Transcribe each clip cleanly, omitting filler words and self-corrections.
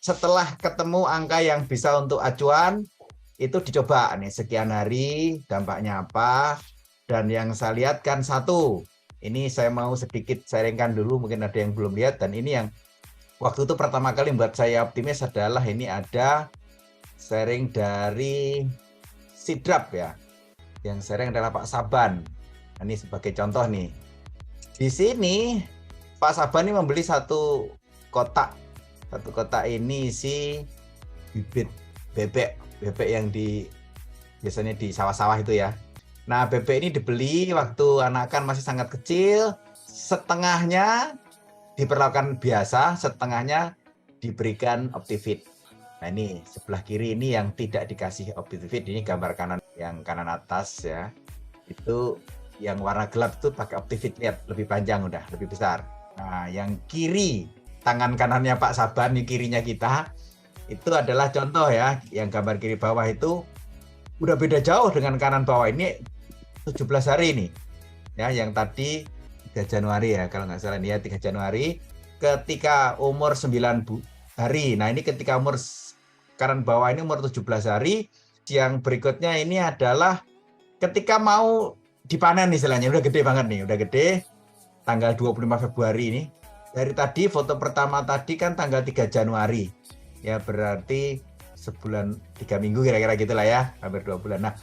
setelah ketemu angka yang bisa untuk acuan, itu dicoba nih sekian hari dampaknya apa. Dan yang saya lihat kan satu, ini saya mau sedikit sharingkan dulu, mungkin ada yang belum lihat. Dan ini yang waktu itu pertama kali buat saya optimis adalah ini ada sharing dari Sidrap ya. Yang sharing adalah Pak Saban. Ini sebagai contoh nih. Di sini Pak Saban ini membeli satu kotak. Satu kotak ini isi bibit bebek yang biasanya di sawah-sawah itu ya. Nah, bebek ini dibeli waktu anakan masih sangat kecil, setengahnya diperlakukan biasa, setengahnya diberikan Optifit. Nah, ini sebelah kiri ini yang tidak dikasih Optifit, ini gambar kanan, yang kanan atas ya. Itu yang warna gelap itu pakai Optifit, lihat lebih panjang udah, lebih besar. Nah, yang kiri, tangan kanannya Pak Saban, ini kirinya kita, itu adalah contoh ya, yang gambar kiri bawah itu udah beda jauh dengan kanan bawah. Ini 17 hari ini ya, yang tadi 3 Januari ya kalau nggak salah nih ya, 3 Januari ketika umur 9 hari. Nah, ini ketika umur kanan bawah ini umur 17 hari. Yang berikutnya ini adalah ketika mau dipanen istilahnya, udah gede banget nih, udah gede, tanggal 25 Februari ini. Dari tadi foto pertama tadi kan tanggal 3 Januari ya, berarti sebulan 3 minggu kira-kira gitulah ya, hampir 2 bulan. Nah,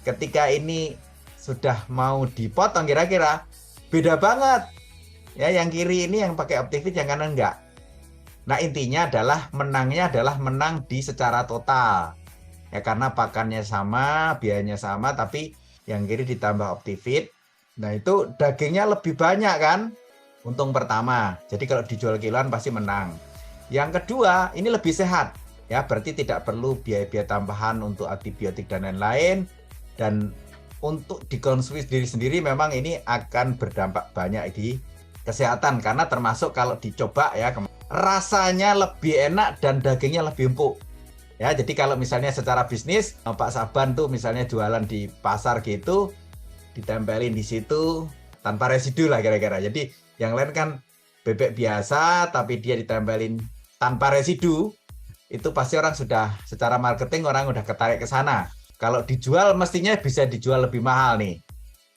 ketika ini sudah mau dipotong kira-kira beda banget ya, yang kiri ini yang pakai Optifit, yang kanan enggak. Nah, intinya adalah menangnya adalah menang di secara total ya, karena pakannya sama, biayanya sama, tapi yang kiri ditambah Optifit. Nah, itu dagingnya lebih banyak kan, untung pertama. Jadi kalau dijual kiloan pasti menang. Yang kedua, ini lebih sehat ya, berarti tidak perlu biaya-biaya tambahan untuk antibiotik dan lain-lain. Dan untuk dikonsumsi sendiri memang ini akan berdampak banyak di kesehatan, karena termasuk kalau dicoba ya, rasanya lebih enak dan dagingnya lebih empuk ya. Jadi kalau misalnya secara bisnis Pak Saban tuh misalnya jualan di pasar gitu, ditempelin di situ tanpa residu lah kira-kira. Jadi yang lain kan bebek biasa tapi dia ditempelin tanpa residu, itu pasti orang sudah secara marketing orang udah ketarik ke sana. Kalau dijual mestinya bisa dijual lebih mahal nih,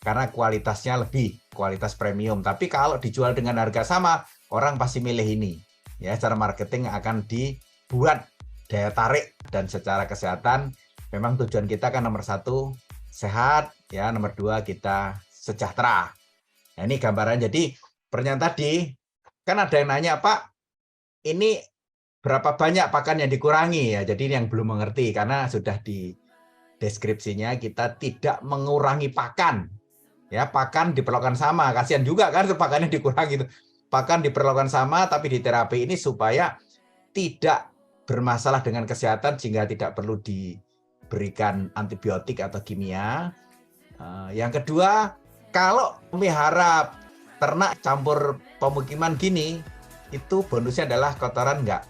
karena kualitasnya lebih, kualitas premium. Tapi kalau dijual dengan harga sama, orang pasti milih ini. Ya, secara marketing akan dibuat daya tarik. Dan secara kesehatan, memang tujuan kita kan nomor 1 sehat, ya, nomor 2 kita sejahtera. Nah, ini gambaran. Jadi pertanyaan tadi kan ada yang nanya, Pak, ini berapa banyak pakan yang dikurangi ya? Jadi ini yang belum mengerti, karena sudah di deskripsinya kita tidak mengurangi pakan. Ya, pakan diperlakukan sama. Kasihan juga kan pakannya dikurangi itu. Pakan diperlakukan sama, tapi di terapi ini supaya tidak bermasalah dengan kesehatan sehingga tidak perlu diberikan antibiotik atau kimia. Yang kedua, kalau melihara ternak campur pemukiman gini, itu bonusnya adalah kotoran nggak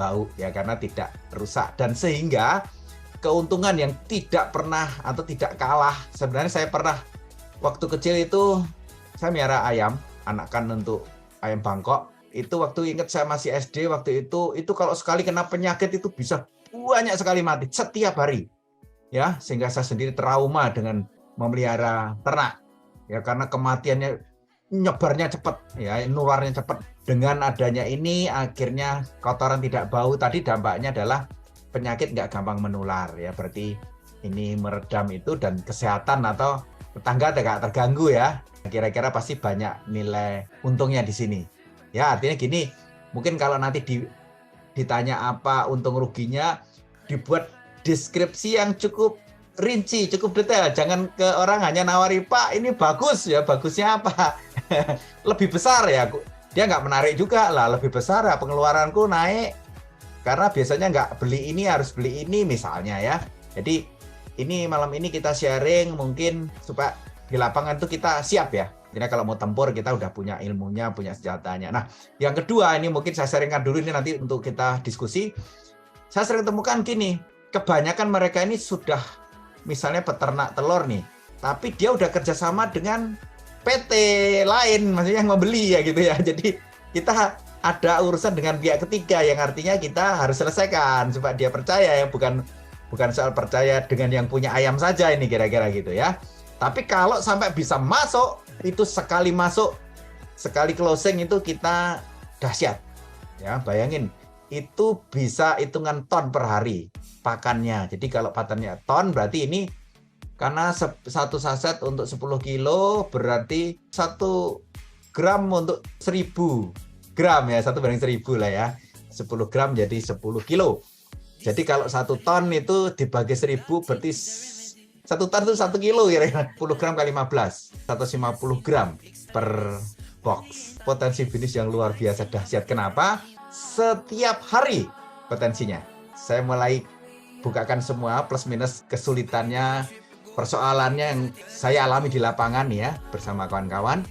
bau ya, karena tidak rusak. Dan sehingga keuntungan yang tidak pernah atau tidak kalah, sebenarnya saya pernah waktu kecil itu saya melihara ayam anakan untuk ayam Bangkok. Itu waktu ingat saya masih SD waktu itu kalau sekali kena penyakit itu bisa banyak sekali mati setiap hari ya, sehingga saya sendiri trauma dengan memelihara ternak ya, karena kematiannya nyebarnya cepat ya, nularnya cepat. Dengan adanya ini akhirnya kotoran tidak bau tadi, dampaknya adalah penyakit nggak gampang menular ya, berarti ini meredam itu, dan kesehatan atau tetangga tidak terganggu ya. Kira-kira pasti banyak nilai untungnya di sini ya. Artinya gini, mungkin kalau nanti ditanya apa untung ruginya, dibuat deskripsi yang cukup rinci, cukup detail. Jangan ke orang hanya nawari, Pak ini bagus ya, bagusnya apa? Lebih besar ya, dia nggak menarik juga lah, lebih besar ya pengeluaranku naik karena biasanya nggak beli ini harus beli ini misalnya ya. Jadi ini malam ini kita sharing mungkin supaya di lapangan tuh kita siap ya. Jadi kalau mau tempur kita udah punya ilmunya, punya senjatanya. Nah, yang kedua ini mungkin saya sharingkan dulu ini nanti untuk kita diskusi. Saya sering temukan gini, kebanyakan mereka ini sudah misalnya peternak telur nih, tapi dia udah kerjasama dengan PT lain, maksudnya yang membeli ya gitu ya. Jadi kita ada urusan dengan pihak ketiga yang artinya kita harus selesaikan supaya dia percaya ya, bukan soal percaya dengan yang punya ayam saja ini kira-kira gitu ya. Tapi kalau sampai bisa masuk, itu sekali masuk, sekali closing itu kita dahsyat. Ya, bayangin itu bisa hitungan ton per hari pakannya. Jadi kalau pakannya ton berarti ini karena satu saset untuk 10 kilo berarti 1 gram untuk 1000 gram ya, 1/1000 lah ya. 10 gram jadi 10 kilo. Jadi kalau 1 ton itu dibagi 1000 berarti 1 ton itu 1 kilo kira-kira. 10 gram kali 15, 150 gram per box. Potensi bisnis yang luar biasa dahsyat. Kenapa? Setiap hari potensinya. Saya mulai bukakan semua plus minus kesulitannya, persoalannya yang saya alami di lapangan ya bersama kawan-kawan.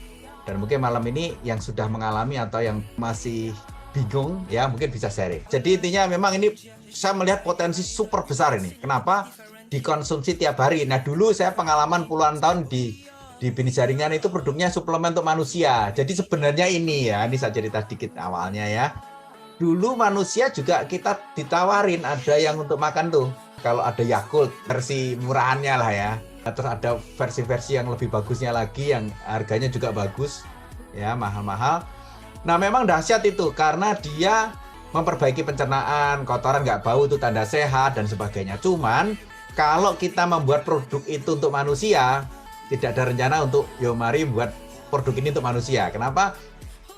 Dan mungkin malam ini yang sudah mengalami atau yang masih bingung ya mungkin bisa sharing. Jadi intinya memang ini saya melihat potensi super besar ini. Kenapa? Dikonsumsi tiap hari. Nah dulu saya pengalaman puluhan tahun di bisnis jaringan itu produknya suplemen untuk manusia. Jadi sebenarnya ini saya cerita sedikit awalnya ya. Dulu manusia juga kita ditawarin ada yang untuk makan tuh. Kalau ada Yakult versi murahannya lah ya. Terus ada versi-versi yang lebih bagusnya lagi yang harganya juga bagus ya, mahal-mahal. Nah memang dahsyat itu karena dia memperbaiki pencernaan, kotoran nggak bau itu tanda sehat dan sebagainya. Cuman kalau kita membuat produk itu untuk manusia, tidak ada rencana untuk mari buat produk ini untuk manusia. Kenapa?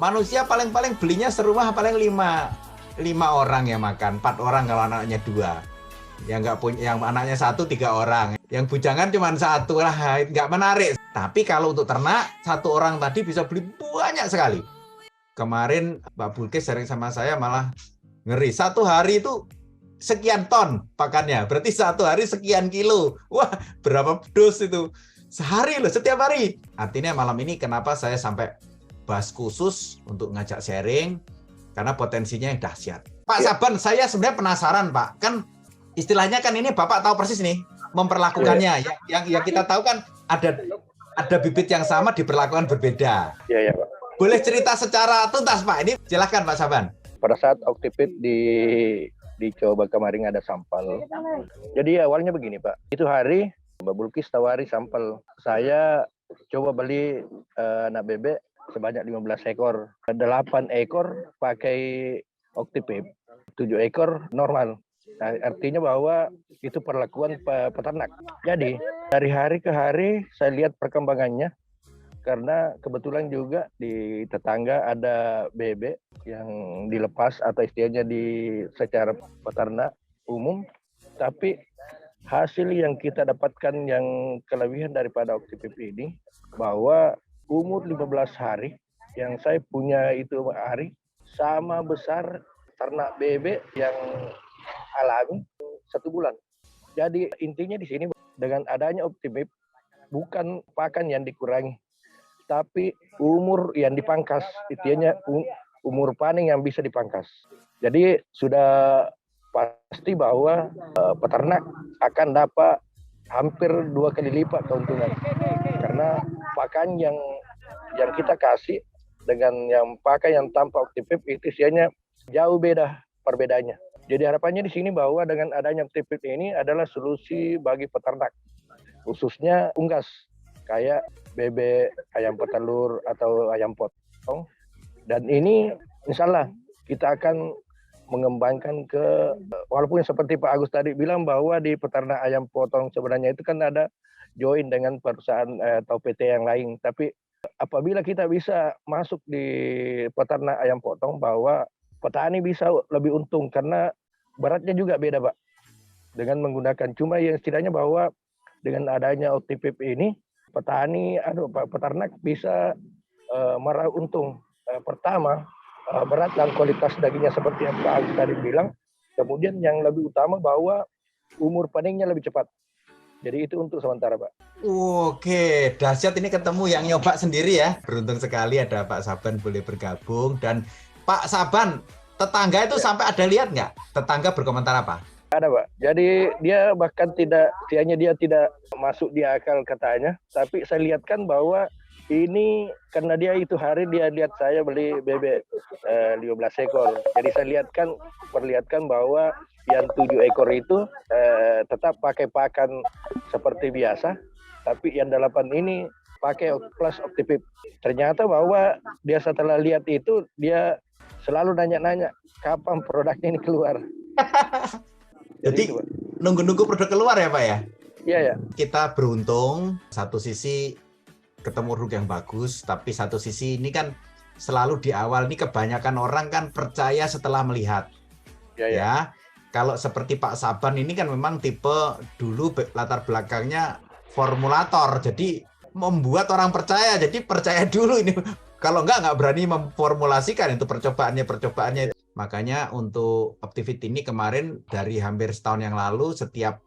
Manusia paling-paling belinya serumah paling 5 orang yang makan, 4 orang kalau anaknya 2. Yang nggak punya, yang anaknya 1, 3 orang, yang bujangan cuma 1 lah, nggak menarik. Tapi kalau untuk ternak 1 orang tadi bisa beli banyak sekali. Kemarin Mbak Bulkis sharing sama saya malah ngeri, 1 hari itu sekian ton pakannya, berarti 1 hari sekian kilo. Wah berapa dos itu sehari loh, setiap hari. Artinya malam ini kenapa saya sampai bahas khusus untuk ngajak sharing, karena potensinya yang dahsyat. Pak Saban, saya sebenarnya penasaran Pak, kan istilahnya kan ini Bapak tahu persis nih memperlakukannya. Yang kita tahu kan ada bibit yang sama diperlakukan berbeda. Iya Pak. Boleh cerita secara tuntas Pak? Ini silakan Pak Saban. Pada saat Octipid dicoba kemarin ada sampel. Jadi awalnya begini Pak. Itu hari Mbak Bulkis tawari sampel. Saya coba beli anak bebek sebanyak 15 ekor. 8 ekor pakai Octipid. 7 ekor normal. Nah, artinya bahwa itu perlakuan peternak. Jadi dari hari ke hari saya lihat perkembangannya karena kebetulan juga di tetangga ada bebek yang dilepas atau istilahnya secara peternak umum. Tapi hasil yang kita dapatkan yang kelebihan daripada Octipid ini bahwa umur 15 hari yang saya punya itu hari sama besar ternak bebek yang alami 1 bulan. Jadi intinya di sini dengan adanya Octipid bukan pakan yang dikurangi, tapi umur yang dipangkas. Intinya umur panen yang bisa dipangkas. Jadi sudah pasti bahwa peternak akan dapat hampir 2 kali lipat keuntungan. Karena pakan yang kita kasih dengan yang pakan yang tanpa Octipid itu isinya jauh beda perbedaannya. Jadi harapannya di sini bahwa dengan adanya Octipid ini adalah solusi bagi peternak, khususnya unggas, kayak bebek, ayam petelur, atau ayam potong. Dan ini insya Allah kita akan mengembangkan walaupun seperti Pak Agus tadi bilang bahwa di peternak ayam potong sebenarnya itu kan ada join dengan perusahaan atau PT yang lain. Tapi apabila kita bisa masuk di peternak ayam potong bahwa petani bisa lebih untung karena beratnya juga beda Pak dengan menggunakan, cuma yang setidaknya bahwa dengan adanya Octipid ini peternak bisa meraup untung. Pertama berat dan kualitas dagingnya seperti yang Pak Agus tadi bilang, kemudian yang lebih utama bahwa umur panennya lebih cepat. Jadi itu untuk sementara Pak. Oke, dahsyat ini ketemu yang nyoba sendiri ya. Beruntung sekali ada Pak Saban boleh bergabung. Dan Pak Saban, tetangga itu sampai ada lihat nggak? Tetangga berkomentar apa? Ada Pak. Jadi dia bahkan tidak masuk di akal katanya. Tapi saya lihatkan bahwa ini karena dia itu hari dia lihat saya beli bebek 15 ekor. Jadi saya perlihatkan bahwa yang 7 ekor itu tetap pakai pakan seperti biasa, tapi yang 8 ini pakai plus Optifit. Ternyata bahwa dia setelah lihat itu, dia selalu nanya-nanya kapan produknya ini keluar. Jadi itu, Pak. nunggu-nunggu produk keluar ya Pak ya? Iya ya. Kita beruntung, satu sisi ketemu produk yang bagus, tapi satu sisi ini kan selalu di awal ini kebanyakan orang kan percaya setelah melihat. Ya. Kalau seperti Pak Saban ini kan memang tipe dulu latar belakangnya formulator, jadi membuat orang percaya, jadi percaya dulu ini. Kalau nggak berani memformulasikan itu percobaannya. Makanya untuk Optifit ini kemarin dari hampir setahun yang lalu, setiap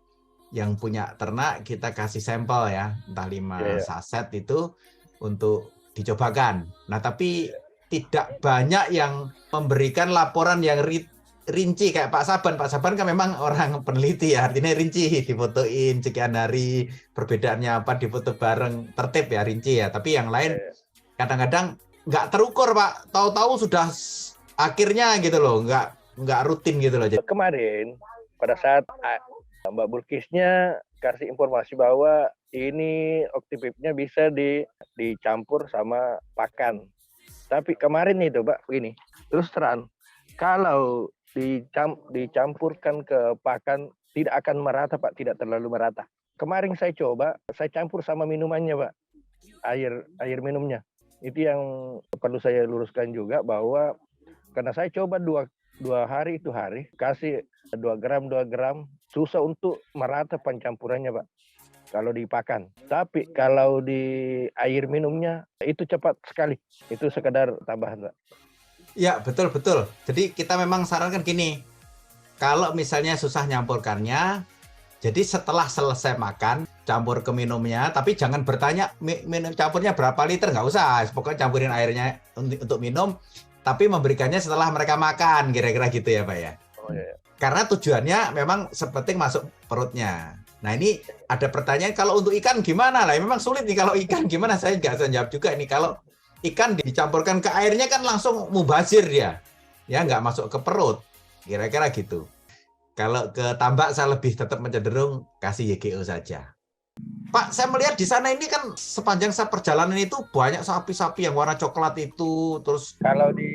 yang punya ternak kita kasih sampel ya, entah 5 saset itu untuk dicobakan. Nah, tapi tidak banyak yang memberikan laporan yang rinci kayak Pak Saban. Pak Saban kan memang orang peneliti ya, artinya rinci, difotoin sekian hari, perbedaannya apa, difoto bareng, tertib ya, rinci ya. Tapi yang lain kadang-kadang nggak terukur Pak, tahu-tahu sudah akhirnya gitu loh, nggak rutin gitu loh. Kemarin pada saat Mbak Bulkisnya kasih informasi bahwa ini Optifitnya bisa dicampur sama pakan. Tapi kemarin itu Pak begini, terus terang, kalau dicampurkan ke pakan tidak akan merata Pak, tidak terlalu merata. Kemarin saya coba, saya campur sama minumannya Pak, air minumnya. Itu yang perlu saya luruskan juga, bahwa karena saya coba dua hari itu kasih 2 gram, susah untuk merata pencampurannya Pak, kalau di pakan. Tapi kalau di air minumnya itu cepat sekali, itu sekedar tambahan Pak. Ya, betul. Jadi kita memang sarankan gini, kalau misalnya susah nyampurkannya, jadi setelah selesai makan, campur ke minumnya, tapi jangan bertanya minum campurnya berapa liter, nggak usah. Pokoknya campurin airnya untuk minum, tapi memberikannya setelah mereka makan, kira-kira gitu ya Pak ya. Oh, iya. Karena tujuannya memang sepenting masuk perutnya. Nah ini ada pertanyaan, kalau untuk ikan gimana lah? Memang sulit nih kalau ikan gimana, saya nggak bisa jawab juga ini. Kalau ikan dicampurkan ke airnya kan langsung mubazir dia, ya nggak masuk ke perut, kira-kira gitu. Kalau ke tambak saya lebih tetap mencenderung kasih YGO saja. Pak, saya melihat di sana ini kan sepanjang perjalanan itu banyak sapi-sapi yang warna coklat itu, terus kalau di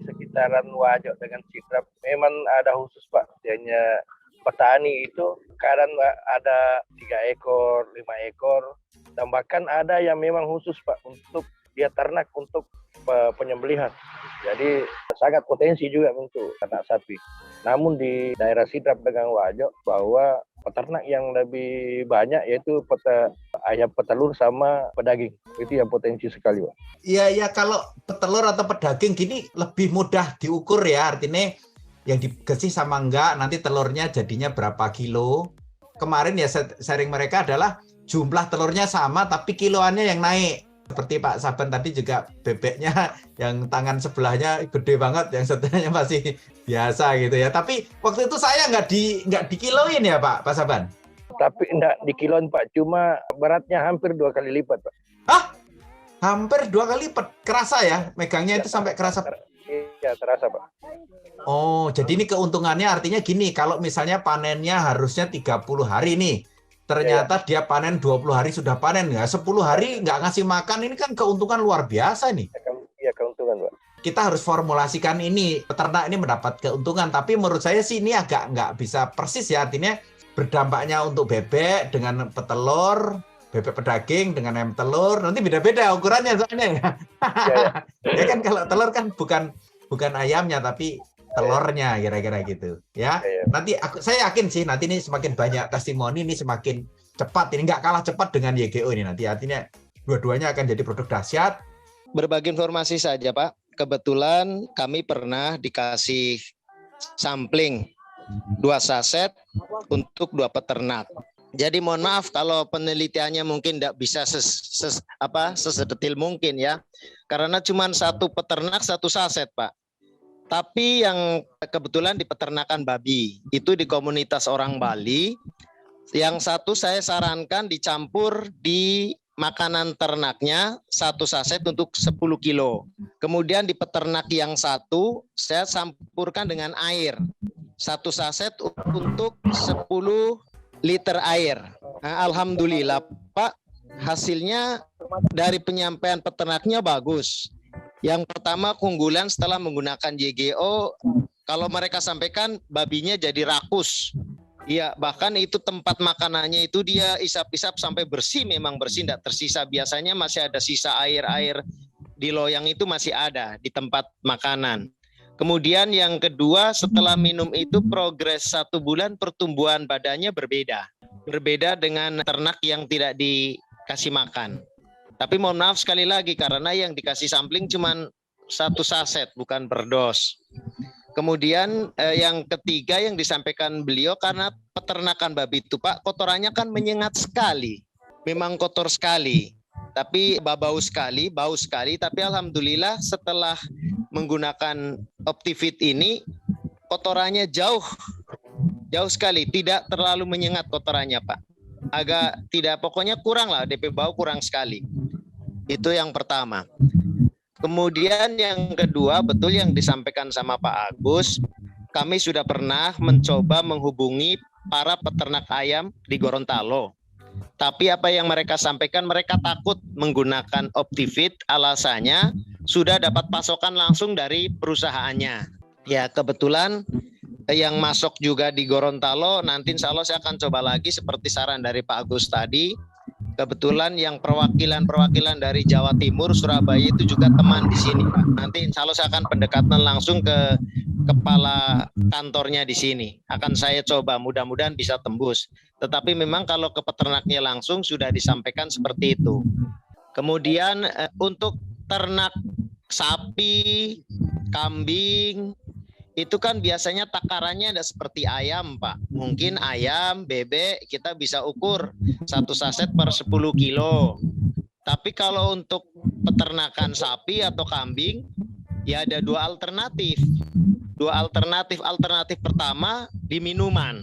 sekitaran Wajok dengan Sidrap memang ada khusus Pak, hanya petani itu kadang ada 3 ekor, 5 ekor, dan bahkan ada yang memang khusus Pak untuk dia ternak untuk penyembelihan. Jadi sangat potensi juga untuk ternak sapi. Namun di daerah Sidrap dengan Wajok bahwa peternak yang lebih banyak yaitu ayam petelur sama pedaging. Itu yang potensi sekali Pak. Iya, kalau petelur atau pedaging gini lebih mudah diukur ya, artinya yang digesih sama enggak, nanti telurnya jadinya berapa kilo. Kemarin ya sharing mereka adalah jumlah telurnya sama tapi kiloannya yang naik. Seperti Pak Saban tadi juga bebeknya yang tangan sebelahnya gede banget, yang satunya masih biasa gitu ya. Tapi waktu itu saya nggak dikiloin ya Pak Saban. Tapi enggak dikiloin Pak, cuma beratnya hampir 2 kali lipat Pak. Hah? Hampir 2 kali lipat, kerasa ya? Megangnya itu sampai kerasa? Iya, terasa Pak. Oh, jadi ini keuntungannya artinya gini, kalau misalnya panennya harusnya 30 hari nih, ternyata dia panen 20 hari sudah panen, ya 10 hari nggak ngasih makan, ini kan keuntungan luar biasa nih. Iya, keuntungan Pak. Kita harus formulasikan ini, peternak ini mendapat keuntungan, tapi menurut saya sih ini agak nggak bisa persis ya, artinya berdampaknya untuk bebek dengan petelur, bebek pedaging dengan ayam telur, nanti beda-beda ukurannya soalnya ya. Ya kan kalau telur kan bukan ayamnya tapi telurnya, kira-kira gitu ya. Nanti saya yakin sih nanti ini semakin banyak testimoni, ini semakin cepat, ini nggak kalah cepat dengan YGO ini nanti, artinya dua-duanya akan jadi produk dahsyat. Berbagi informasi saja Pak, kebetulan kami pernah dikasih sampling 2 saset untuk 2 peternak. Jadi mohon maaf kalau penelitiannya mungkin tidak bisa sesedetil mungkin ya, karena cuma 1 peternak 1 saset Pak. Tapi yang kebetulan di peternakan babi, itu di komunitas orang Bali, yang satu saya sarankan dicampur di makanan ternaknya 1 saset untuk 10 kilo. Kemudian di peternak yang satu saya campurkan dengan air. 1 saset untuk 10 liter air. Nah, alhamdulillah Pak, hasilnya dari penyampaian peternaknya bagus. Yang pertama keunggulan setelah menggunakan JGO, kalau mereka sampaikan babinya jadi rakus. Iya, bahkan itu tempat makanannya itu dia isap-isap sampai bersih, memang bersih, tidak tersisa. Biasanya masih ada sisa air-air di loyang itu masih ada di tempat makanan. Kemudian yang kedua, setelah minum itu progres 1 bulan pertumbuhan badannya berbeda. Berbeda dengan ternak yang tidak dikasih makan. Tapi mohon maaf sekali lagi karena yang dikasih sampling cuma 1 saset, bukan per dos. Kemudian yang ketiga yang disampaikan beliau, karena peternakan babi itu Pak, kotorannya kan menyengat sekali. Memang kotor sekali. Tapi bau sekali. Tapi alhamdulillah setelah menggunakan Optifit ini, kotorannya jauh sekali. Tidak terlalu menyengat kotorannya Pak. Agak tidak, pokoknya kurang lah, DP bau kurang sekali. Itu yang pertama. Kemudian yang kedua, betul yang disampaikan sama Pak Agus, kami sudah pernah mencoba menghubungi para peternak ayam di Gorontalo. Tapi apa yang mereka sampaikan, mereka takut menggunakan Optifit, alasannya sudah dapat pasokan langsung dari perusahaannya. Ya kebetulan yang masuk juga di Gorontalo, nanti insya Allah saya akan coba lagi seperti saran dari Pak Agus tadi. Kebetulan yang perwakilan dari Jawa Timur, Surabaya itu juga teman di sini, Pak. Nanti insya Allah saya akan pendekatan langsung ke kepala kantornya di sini. Akan saya coba, mudah-mudahan bisa tembus. Tetapi memang kalau ke peternaknya langsung sudah disampaikan seperti itu. Kemudian untuk ternak sapi, kambing, itu kan biasanya takarannya ada seperti ayam Pak. Mungkin ayam, bebek kita bisa ukur 1 saset per 10 kilo. Tapi kalau untuk peternakan sapi atau kambing, ya ada 2 alternatif. Alternatif pertama di minuman.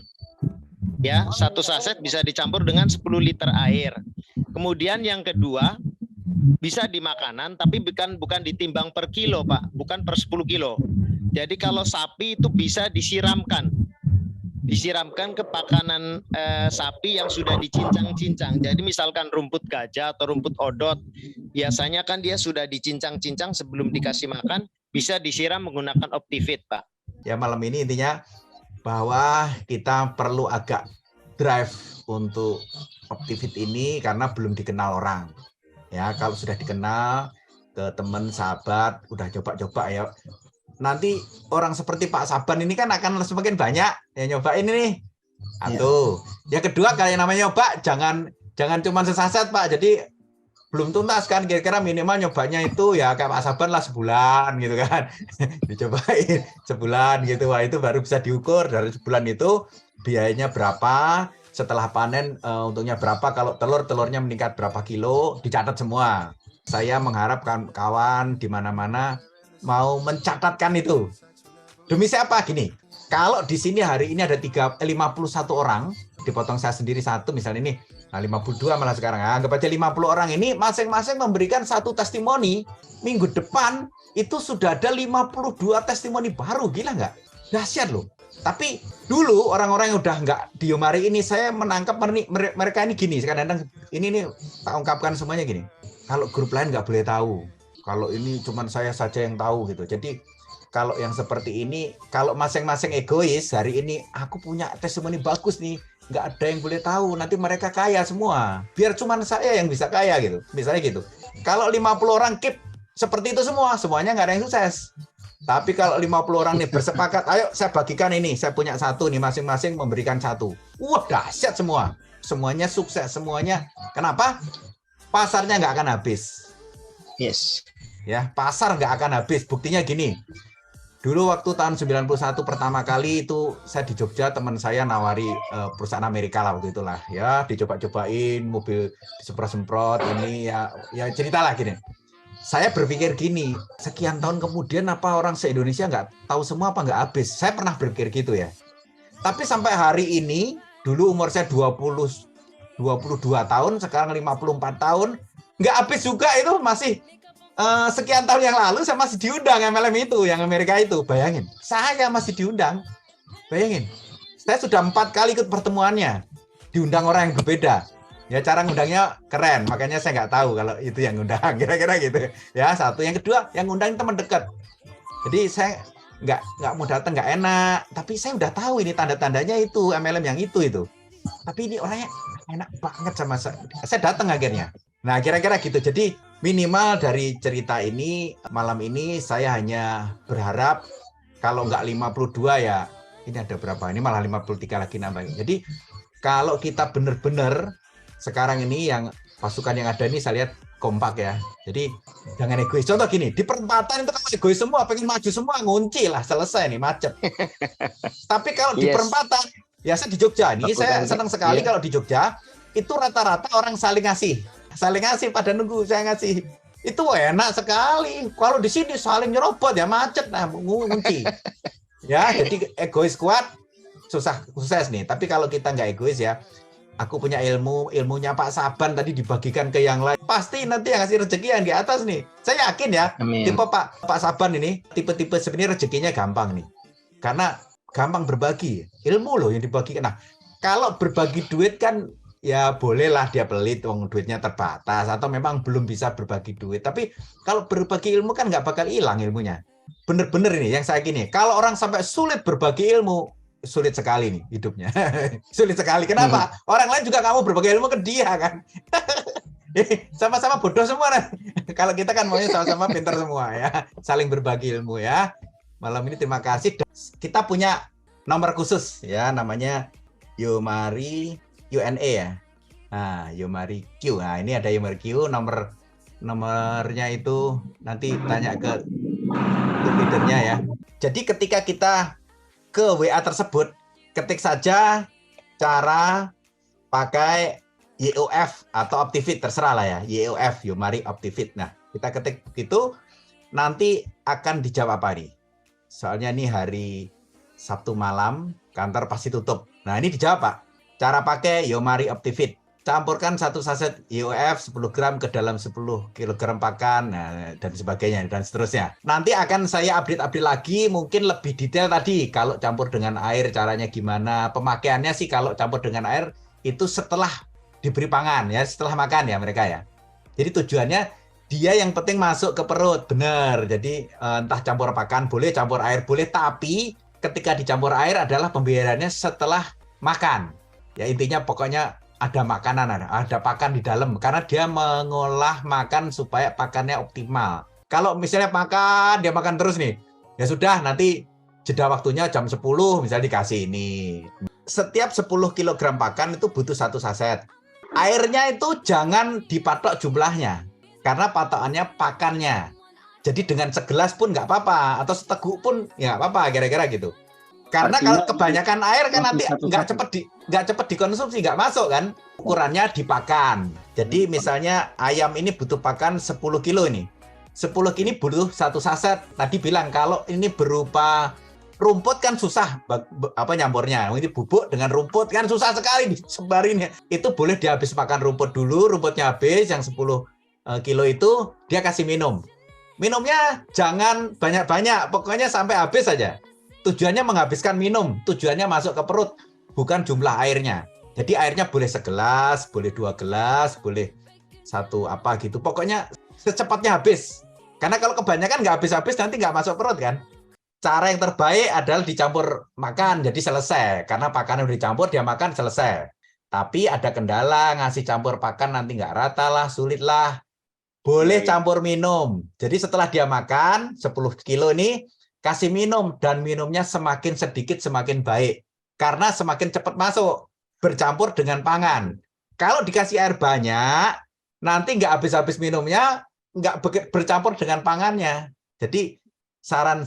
Ya, 1 saset bisa dicampur dengan 10 liter air. Kemudian yang kedua, bisa di makanan tapi bukan ditimbang per kilo Pak, bukan per 10 kilo. Jadi kalau sapi itu bisa disiramkan ke pakanan sapi yang sudah dicincang-cincang. Jadi misalkan rumput gajah atau rumput odot, biasanya kan dia sudah dicincang-cincang sebelum dikasih makan, bisa disiram menggunakan Optifit Pak. Ya malam ini intinya bahwa kita perlu agak drive untuk Optifit ini karena belum dikenal orang. Ya kalau sudah dikenal ke teman, sahabat, udah coba-coba ya. Nanti orang seperti Pak Saban ini kan akan semakin banyak yang nyobain ini. Atau yang kedua kalau yang namanya nyoba jangan cuma sesaset Pak. Jadi belum tuntas kan, kira-kira minimal nyobanya itu ya kayak Pak Saban lah sebulan gitu kan. Dicobain sebulan gitu. Wah itu baru bisa diukur dari sebulan itu biayanya berapa, setelah panen untungnya berapa, kalau telurnya meningkat berapa kilo, dicatat semua. Saya mengharap kawan di mana-mana mau mencatatkan itu. Demi siapa? Gini, kalau di sini hari ini ada 51 orang, dipotong saya sendiri satu, misalnya ini, nah 52 malah sekarang, anggap aja 50 orang ini, masing-masing memberikan 1 testimoni, minggu depan itu sudah ada 52 testimoni baru, gila nggak? Dahsyat loh. Tapi dulu orang-orang yang udah nggak diem hari ini, saya menangkap mereka ini gini, kadang-kadang ini nih, tak ungkapkan semuanya gini, kalau grup lain nggak boleh tahu. Kalau ini cuma saya saja yang tahu gitu. Jadi kalau yang seperti ini, kalau masing-masing egois, hari ini aku punya testimoni bagus nih, nggak ada yang boleh tahu, nanti mereka kaya semua. Biar cuma saya yang bisa kaya gitu, misalnya gitu. Kalau 50 orang keep seperti itu semuanya nggak ada yang sukses. Tapi kalau 50 orang nih bersepakat, ayo saya bagikan ini, saya punya 1 nih, masing-masing memberikan 1. Wah dahsyat semua, semuanya sukses, semuanya. Kenapa? Pasarnya nggak akan habis. Yes. Ya, pasar nggak akan habis. Buktinya gini, dulu waktu tahun 91 pertama kali itu saya di Jogja, teman saya nawari perusahaan Amerika lah waktu itulah. Ya, dicoba-cobain mobil disemprot-semprot ini ya ceritalah gini. Saya berpikir gini, sekian tahun kemudian apa orang se-Indonesia nggak tahu semua apa nggak habis? Saya pernah berpikir gitu ya. Tapi sampai hari ini, dulu umur saya 20 22 tahun, sekarang 54 tahun. Nggak habis juga itu masih sekian tahun yang lalu saya masih diundang MLM itu, yang Amerika itu. Bayangin, saya masih diundang. Bayangin, saya sudah 4 kali ikut pertemuannya. Diundang orang yang berbeda. Ya cara ngundangnya keren, makanya saya nggak tahu kalau itu yang ngundang, kira-kira gitu. Ya satu, yang kedua yang ngundang teman dekat. Jadi saya nggak mau datang, nggak enak. Tapi saya udah tahu ini tanda-tandanya itu MLM yang itu. Tapi ini orangnya enak banget sama saya. Saya datang akhirnya. Nah kira-kira gitu. Jadi minimal dari cerita ini malam ini saya hanya berharap kalau nggak 52 ya ini ada berapa? Ini malah 53 lagi nambah. Jadi kalau kita benar-benar sekarang ini yang pasukan yang ada ini saya lihat kompak ya. Jadi jangan egois. Contoh gini, di perempatan itu kalau egois semua, pengen maju semua, ngunci lah, selesai nih, macet. Tapi kalau di perempatan, ya saya di Jogja, ini saya senang sekali kalau di Jogja, itu rata-rata orang saling ngasih. Saling ngasih pada nunggu saya ngasih. Itu enak sekali. Kalau di sini saling nyerobot ya macet, nah ngunci. Ya, jadi egois kuat, susah sukses nih. Tapi kalau kita nggak egois ya, aku punya ilmunya Pak Saban tadi dibagikan ke yang lain. Pasti nanti yang ngasih rezeki yang di atas nih. Saya yakin ya, tipe Pak Saban ini, tipe-tipe sebenarnya rezekinya gampang nih. Karena gampang berbagi. Ilmu loh yang dibagikan. Nah, kalau berbagi duit kan ya bolehlah dia pelit, duitnya terbatas. Atau memang belum bisa berbagi duit. Tapi kalau berbagi ilmu kan nggak bakal hilang ilmunya. Bener-bener ini yang saya gini. Kalau orang sampai sulit berbagi ilmu, sulit sekali nih hidupnya. Sulit sekali. Kenapa? Orang lain juga kamu berbagi ilmu ke dia kan. Sama-sama bodoh semua kan. Kalau kita kan maunya sama-sama pintar semua ya. Saling berbagi ilmu ya. Malam ini terima kasih. Kita punya nomor khusus ya, namanya Yomari UNA ya. Nah, Yomari Q. Nah, ini ada Yomari Q, nomornya itu nanti tanya ke leadernya ya. Jadi ketika kita ke WA tersebut, ketik saja cara pakai YOF atau Optifit, terserah lah ya, YOF, Yomari Optifit. Nah, kita ketik itu, nanti akan dijawab apa nih? Soalnya ini hari Sabtu malam, kantor pasti tutup. Nah, ini dijawab Pak, cara pakai Yomari Optifit. Campurkan 1 saset YOF 10 gram ke dalam 10 kg pakan, nah, dan sebagainya, dan seterusnya. Nanti akan saya update lagi, mungkin lebih detail tadi. Kalau campur dengan air, caranya gimana. Pemakaiannya sih kalau campur dengan air, itu setelah diberi pangan, ya, setelah makan ya mereka ya. Jadi tujuannya, dia yang penting masuk ke perut, benar. Jadi entah campur pakan, boleh, campur air, boleh. Tapi ketika dicampur air adalah pembiayaannya setelah makan. Ya intinya pokoknya, ada makanan, ada pakan di dalam. Karena dia mengolah makan supaya pakannya optimal. Kalau misalnya dia makan terus nih. Ya sudah, nanti jeda waktunya jam 10 misalnya dikasih ini. Setiap 10 kg pakan itu butuh 1 saset. Airnya itu jangan dipatok jumlahnya. Karena patokannya pakannya. Jadi dengan segelas pun nggak apa-apa. Atau seteguk pun ya nggak apa-apa, kira-kira gitu. Karena kalau kebanyakan air kan nanti nggak cepet dikonsumsi, nggak masuk kan. Ukurannya dipakan. Jadi misalnya ayam ini butuh pakan 10 kilo ini. 10 kilo butuh 1 saset. Tadi bilang kalau ini berupa rumput kan susah nyampurnya. Ini bubuk dengan rumput kan susah sekali disebarin. Itu boleh dia habis makan rumput dulu, rumputnya habis, yang 10 kilo itu dia kasih minum. Minumnya jangan banyak-banyak, pokoknya sampai habis saja. Tujuannya menghabiskan minum, tujuannya masuk ke perut, bukan jumlah airnya. Jadi airnya boleh segelas, boleh 2 gelas, boleh 1 apa gitu. Pokoknya secepatnya habis. Karena kalau kebanyakan nggak habis-habis nanti nggak masuk perut kan. Cara yang terbaik adalah dicampur makan, jadi selesai. Karena pakan udah dicampur, dia makan selesai. Tapi ada kendala, ngasih campur pakan nanti nggak rata lah, sulit lah. Boleh campur minum. Jadi setelah dia makan 10 kilo ini, kasih minum, dan minumnya semakin sedikit semakin baik. Karena semakin cepat masuk, bercampur dengan pangan. Kalau dikasih air banyak, nanti nggak habis-habis minumnya, nggak bercampur dengan pangannya. Jadi saran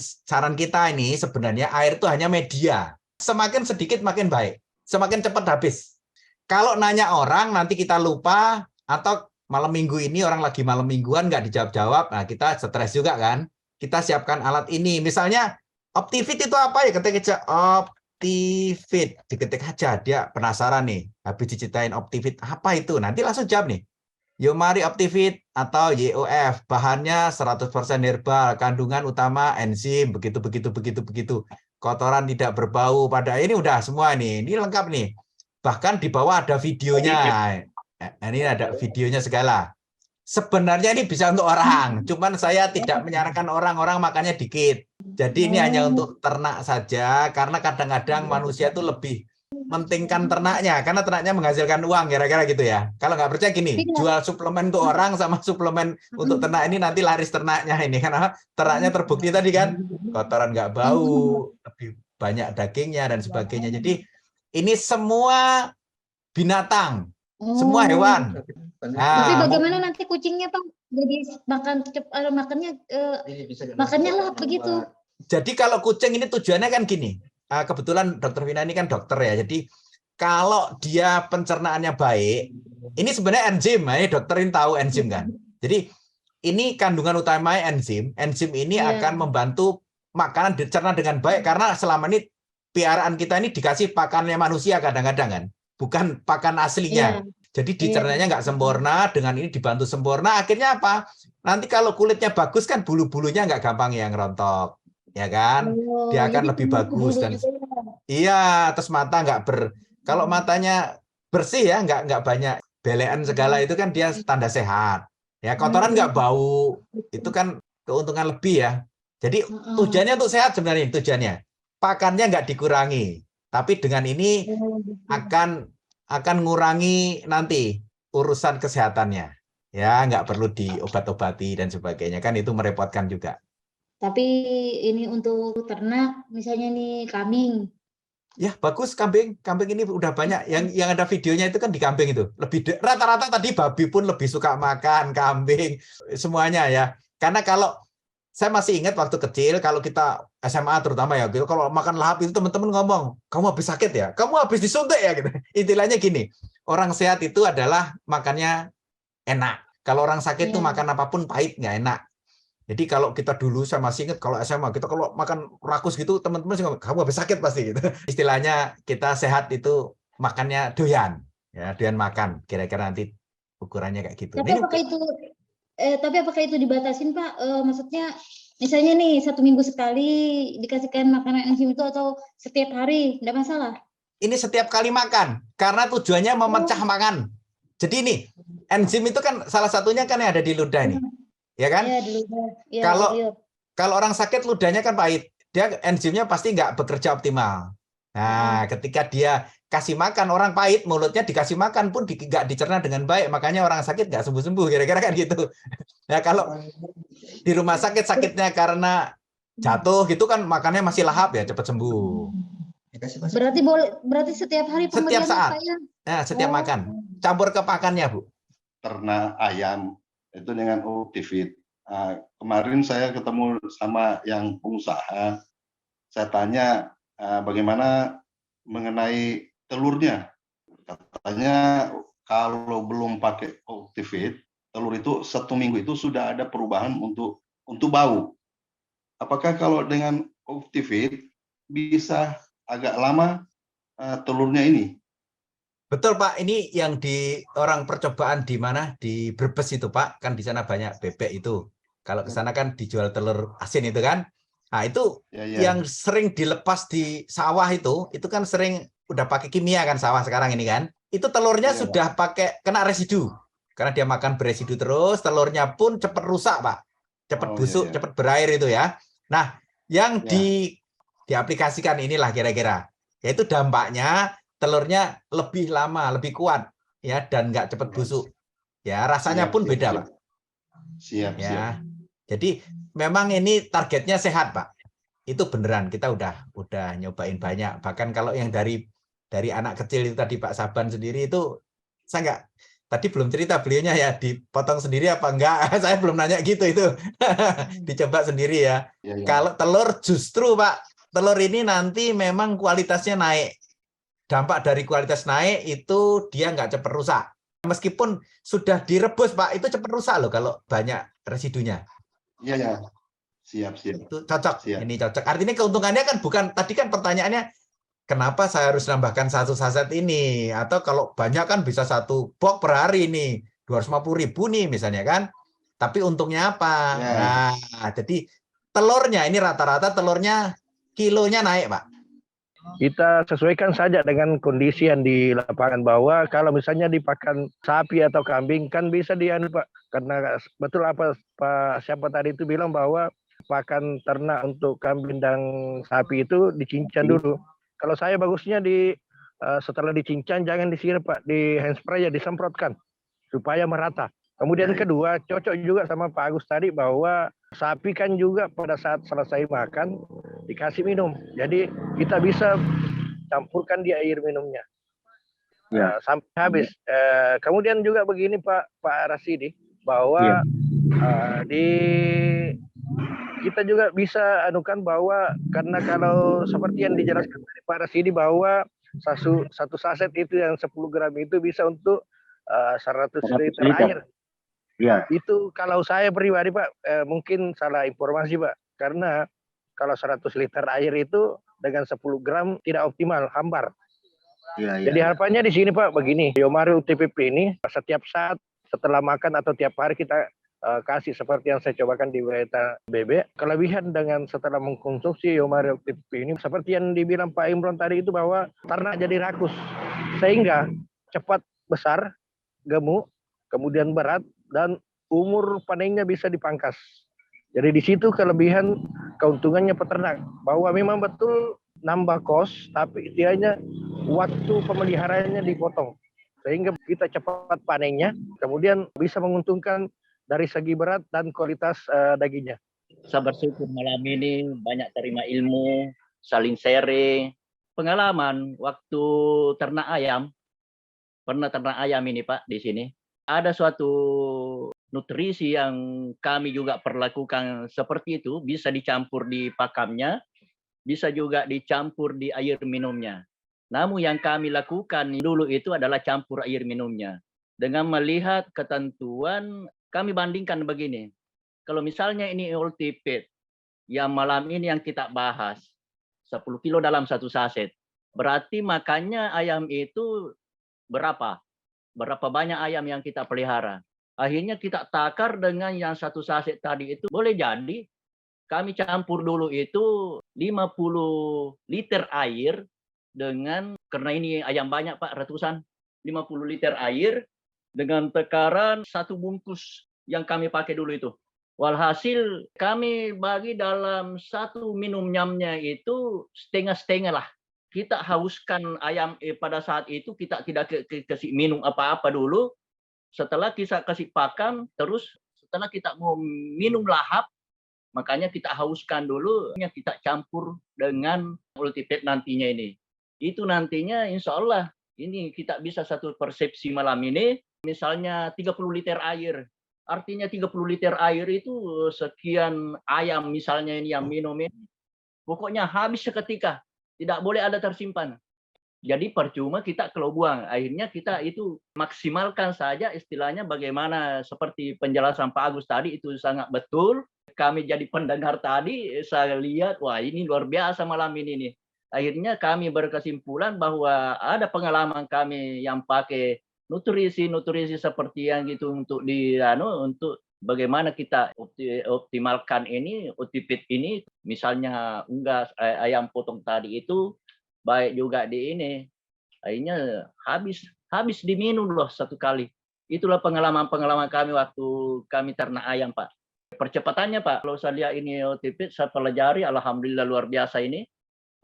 kita ini sebenarnya air itu hanya media. Semakin sedikit makin baik, semakin cepat habis. Kalau nanya orang, nanti kita lupa, atau malam minggu ini orang lagi malam mingguan nggak dijawab-jawab, nah kita stres juga kan. Kita siapkan alat ini. Misalnya Optifit itu apa ya? Ketika Optifit, diketik aja, dia penasaran nih, habis diceritain Optifit, apa itu? Nanti langsung jawab nih. Yomari Optifit atau YOF, bahannya 100% herbal, kandungan utama enzim, begitu. Kotoran tidak berbau, pada ini udah semua nih, ini lengkap nih. Bahkan di bawah ada videonya, ini ada videonya segala. Sebenarnya ini bisa untuk orang, cuman saya tidak menyarankan orang makannya dikit. Jadi ini hanya untuk ternak saja, karena kadang-kadang manusia itu lebih mentingkan ternaknya, karena ternaknya menghasilkan uang, kira-kira gitu ya. Kalau nggak percaya gini, jual suplemen untuk orang sama suplemen untuk ternak ini nanti laris ternaknya ini, karena ternaknya terbukti tadi kan, kotoran nggak bau, lebih banyak dagingnya dan sebagainya. Jadi ini semua binatang, semua hewan. Tapi Nah, bagaimana nanti kucingnya Pak? Jadi makannya lahap begitu. jadi kalau kucing ini tujuannya kan gini. Kebetulan Dokter Vina ini kan dokter ya. Jadi kalau dia pencernaannya baik, ini sebenarnya enzim. Ini dokter ini tahu enzim kan. Jadi ini kandungan utamanya enzim. Enzim ini akan membantu makanan dicerna dengan baik karena selama ini piaraan kita ini dikasih pakannya manusia kadang-kadang kan, bukan pakan aslinya. Jadi dicernanya nggak sempurna, dengan ini dibantu sempurna, akhirnya apa? Nanti kalau kulitnya bagus kan bulu-bulunya nggak gampang yang rontok, ya kan? Dia akan lebih bagus dan iya, terus mata nggak kalau matanya bersih ya, nggak banyak belean segala itu kan dia tanda sehat. Ya kotoran nggak bau, itu kan keuntungan lebih ya. Jadi tujuannya untuk sehat sebenarnya tujuannya. Pakannya nggak dikurangi, tapi dengan ini akan ngurangi nanti urusan kesehatannya. Ya, nggak perlu diobat-obati dan sebagainya. Kan itu merepotkan juga. Tapi ini untuk ternak, misalnya nih kambing. Ya, bagus kambing. Kambing ini udah banyak. Yang ada videonya itu kan di kambing itu. Rata-rata tadi babi pun lebih suka makan kambing. Semuanya ya. Karena kalau saya masih ingat waktu kecil, kalau kita SMA terutama ya, gitu, kalau makan lahap itu teman-teman ngomong, kamu habis sakit ya? Kamu habis disuntik ya? Gitu. Intinya gini, orang sehat itu adalah makannya enak. Kalau orang sakit itu makan apapun pahit, nggak enak. Jadi kalau kita dulu, saya masih ingat kalau SMA, kita kalau makan rakus gitu, teman-teman sih ngomong, kamu habis sakit pasti. Gitu. Istilahnya kita sehat itu makannya doyan. Ya, doyan makan. Kira-kira nanti ukurannya kayak gitu. Tapi apakah itu dibatasin Pak? Maksudnya misalnya nih 1 minggu sekali dikasihkan makanan enzim itu atau setiap hari, tidak masalah? Ini setiap kali makan, karena tujuannya memecah makan. Jadi ini, enzim itu kan salah satunya kan yang ada di ludah ini. Ya kan? Ya, di ludah. Ya, kalau orang sakit ludahnya kan pahit, dia enzimnya pasti nggak bekerja optimal. Nah, ketika dia kasih makan orang pahit, mulutnya dikasih makan pun nggak dicerna dengan baik, makanya orang sakit nggak sembuh-sembuh, kira-kira kan gitu. Nah, kalau di rumah sakit sakitnya karena jatuh gitu kan makannya masih lahap ya cepat sembuh. Berarti setiap hari Setiap saat. ya? Nah, setiap makan. Campur ke pakannya, Bu. Ternak ayam itu dengan Optifit. Kemarin saya ketemu sama yang pengusaha, saya tanya bagaimana mengenai telurnya. Katanya kalau belum pakai Optifit, telur itu 1 minggu itu sudah ada perubahan untuk bau. Apakah kalau dengan Optifit bisa agak lama telurnya ini? Betul Pak, ini yang di orang percobaan di mana di Brebes itu Pak, kan di sana banyak bebek itu. Kalau ke sana kan dijual telur asin itu kan. Nah itu yang sering dilepas di sawah itu kan sering udah pakai kimia kan sawah sekarang ini kan. Itu telurnya sudah pakai kena residu. Karena dia makan beresidu terus, telurnya pun cepat rusak Pak. Cepat busuk, cepat berair itu ya. Nah yang diaplikasikan inilah kira-kira. Yaitu dampaknya telurnya lebih lama, lebih kuat, ya, dan nggak cepat busuk. Ya, rasanya pun beda, Pak. Siap. Jadi memang ini targetnya sehat, Pak. Itu beneran kita udah nyobain banyak. Bahkan kalau yang dari anak kecil itu tadi Pak Saban sendiri itu saya nggak tadi belum cerita beliaunya ya dipotong sendiri apa enggak. Saya belum nanya gitu itu. Dicoba sendiri ya. Kalau telur justru, Pak, telur ini nanti memang kualitasnya naik. Dampak dari kualitas naik itu dia nggak cepat rusak. Meskipun sudah direbus, Pak, itu cepat rusak loh kalau banyak residunya. Iya. Siap. Itu cocok. Siap. Ini cocok. Artinya keuntungannya kan bukan, tadi kan pertanyaannya kenapa saya harus nambahkan 1 saset ini? Atau kalau banyak kan bisa 1 box per hari nih, 250.000 nih misalnya kan. Tapi untungnya apa? Ya. Nah, jadi telurnya ini rata-rata telurnya kilonya naik, Pak. Kita sesuaikan saja dengan kondisi yang di lapangan, bahwa kalau misalnya dipakan sapi atau kambing kan bisa dianu Pak, karena betul apa Pak siapa tadi itu bilang bahwa pakan ternak untuk kambing dan sapi itu dicincang dulu. Kalau saya bagusnya setelah dicincang jangan disiram Pak, di hand spray ya disemprotkan supaya merata. Kemudian kedua, cocok juga sama Pak Agus tadi bahwa sapi kan juga pada saat selesai makan dikasih minum. Jadi kita bisa campurkan di air minumnya sampai habis. Kemudian juga begini Pak Rasidi, bahwa di kita juga bisa anukan bahwa karena kalau seperti yang dijelaskan tadi Pak Rasidi bahwa satu saset itu yang 10 gram itu bisa untuk 100 liter air. Ya. Itu kalau saya pribadi Pak, mungkin salah informasi Pak. Karena kalau 100 liter air itu dengan 10 gram tidak optimal, hambar. Ya, Jadi harapannya di sini Pak, begini, Yomari UTPP ini setiap saat setelah makan atau tiap hari kita kasih seperti yang saya cobakan di Weta BB. Kelebihan dengan setelah mengkonsumsi Yomari UTPP ini, seperti yang dibilang Pak Imron tadi itu bahwa ternak jadi rakus. Sehingga cepat besar, gemuk, kemudian berat, dan umur panennya bisa dipangkas. Jadi di situ kelebihan keuntungannya peternak, bahwa memang betul nambah kos, tapi istilahnya waktu pemeliharaannya dipotong. Sehingga kita cepat panennya, kemudian bisa menguntungkan dari segi berat dan kualitas dagingnya. Saya bersyukur malam ini banyak terima ilmu, saling sharing. Pengalaman waktu ternak ayam, pernah ternak ayam ini Pak di sini. Ada suatu nutrisi yang kami juga perlakukan seperti itu, bisa dicampur di pakamnya, bisa juga dicampur di air minumnya. Namun yang kami lakukan dulu itu adalah campur air minumnya. Dengan melihat ketentuan, kami bandingkan begini. Kalau misalnya ini Ultipid, yang malam ini yang kita bahas, 10 kilo dalam 1 saset. Berarti makannya ayam itu berapa? Berapa banyak ayam yang kita pelihara. Akhirnya kita takar dengan yang 1 saset tadi itu. Boleh jadi kami campur dulu itu 50 liter air dengan, karena ini ayam banyak Pak, ratusan, 50 liter air dengan tekaran 1 bungkus yang kami pakai dulu itu. Walhasil kami bagi dalam 1 minum nyamnya itu setengah-setengah lah. Kita hauskan ayam pada saat itu, kita tidak kasih minum apa-apa dulu. Setelah kita kasih pakan, terus setelah kita mau minum lahap, makanya kita hauskan dulu, kita campur dengan Ultipid nantinya ini. Itu nantinya insya Allah ini kita bisa satu persepsi malam ini, misalnya 30 liter air. Artinya 30 liter air itu sekian ayam misalnya ini yang minum ini. Pokoknya habis seketika. Tidak boleh ada tersimpan. Jadi percuma kita kalau buang. Akhirnya kita itu maksimalkan saja, istilahnya bagaimana seperti penjelasan Pak Agus tadi itu sangat betul. Kami jadi pendengar tadi, saya lihat, wah ini luar biasa malam ini nih. Akhirnya kami berkesimpulan bahwa ada pengalaman kami yang pakai nutrisi seperti yang gitu untuk untuk bagaimana kita optimalkan ini Ultipid ini, misalnya unggas ayam potong tadi itu baik juga di ini. Akhirnya habis diminum loh 1 kali. Itulah pengalaman kami waktu kami ternak ayam Pak. Percepatannya Pak, kalau saya lihat ini Ultipid, saya pelajari, alhamdulillah luar biasa ini.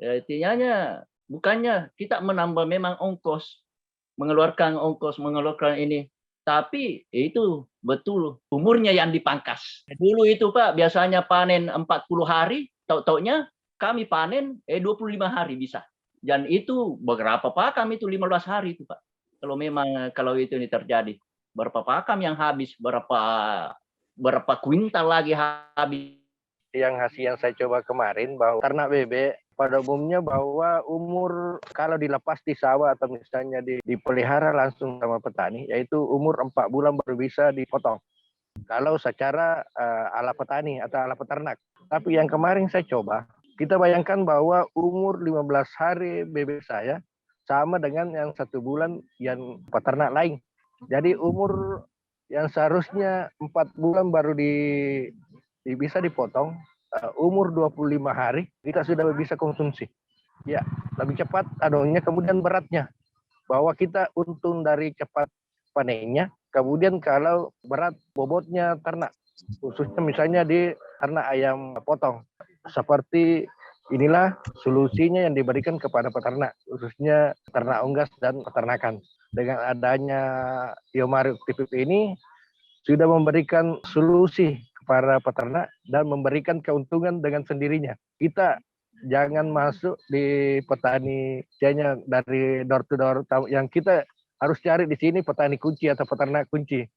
Artinya bukannya kita menambah memang mengeluarkan ini, tapi itu betul umurnya yang dipangkas. Dulu itu Pak biasanya panen 40 hari, tahu-taunya kami panen 25 hari bisa. Dan itu beberapa pakam itu 15 hari itu Pak. Kalau itu ini terjadi, berapa pakam yang habis, berapa kuintal lagi habis. Yang hasil yang saya coba kemarin bahwa ternak bebek pada umumnya bahwa umur kalau dilepas di sawah atau misalnya dipelihara langsung sama petani, yaitu umur 4 bulan baru bisa dipotong. Kalau secara ala petani atau ala peternak. Tapi yang kemarin saya coba, Kita bayangkan bahwa umur 15 hari bebek saya sama dengan yang 1 bulan yang peternak lain. Jadi umur yang seharusnya 4 bulan baru bisa dipotong, umur 25 hari kita sudah bisa konsumsi. Ya, lebih cepat adonnya, kemudian beratnya. Bahwa kita untung dari cepat panennya, kemudian kalau berat bobotnya ternak, khususnya misalnya di ternak ayam potong. Seperti inilah solusinya yang diberikan kepada peternak, khususnya ternak unggas dan peternakan. Dengan adanya Yomari TPP ini sudah memberikan solusi kepada peternak dan memberikan keuntungan dengan sendirinya. Kita jangan masuk di petani hanya dari door to door, yang kita harus cari di sini petani kunci atau peternak kunci.